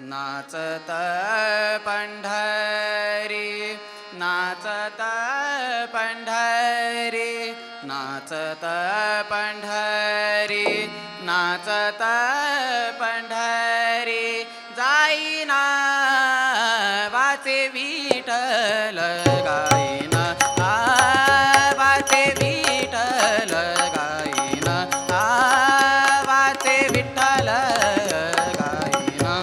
नाचत पंढरी नाचत पंढरी नाचत पंढरी नाचत पंढरी जाईना वाचे विठ्ठल गाईना वाचे विठ्ठल गाईना वाचे विठ्ठल गाईना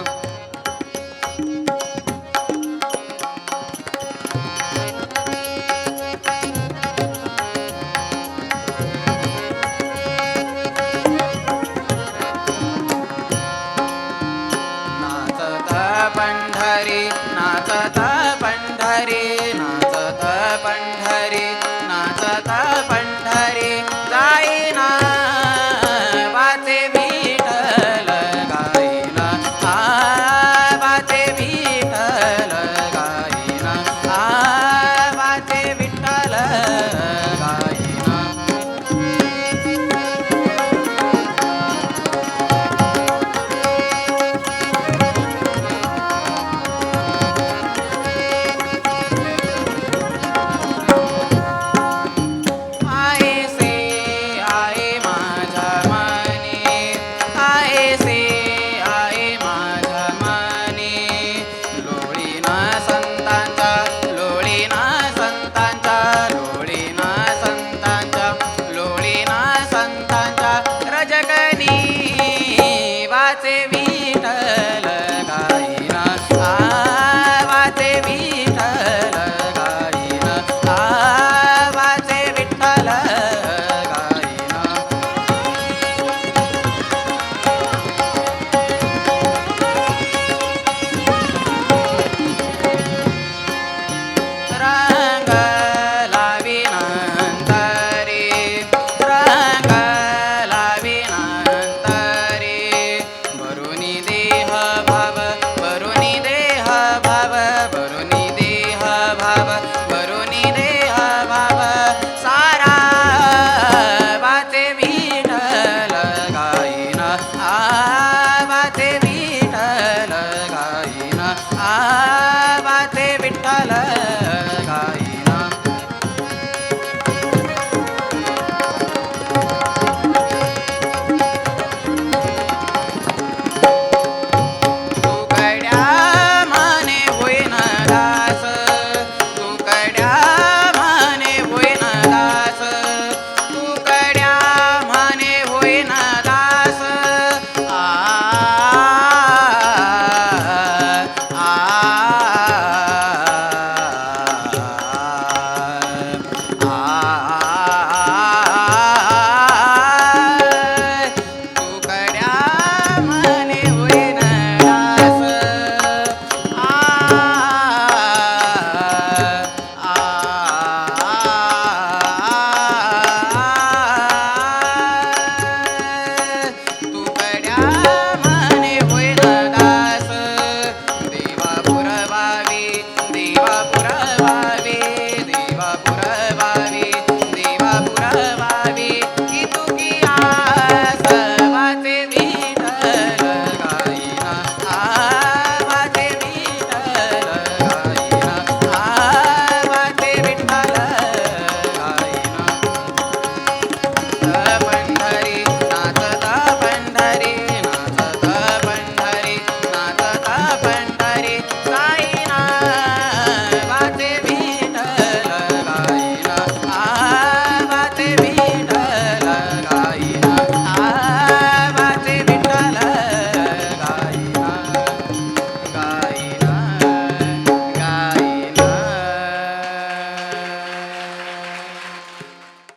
नाचत पंढरी नाचत पंढरी नाचत पंढरी नाचत पंढरी जाईना वाचे विठ्ठल गाईना वाचे विठ्ठल गाईना वाचे विठ्ठल गाईना आयसे आहे माझ्या मनी आयसे आहे माझ्या मनी लोळीना संतांच्या लोळीना संतांच्या लोळीना संतांच्या लोळीना संतांच्या रजकनी वाचे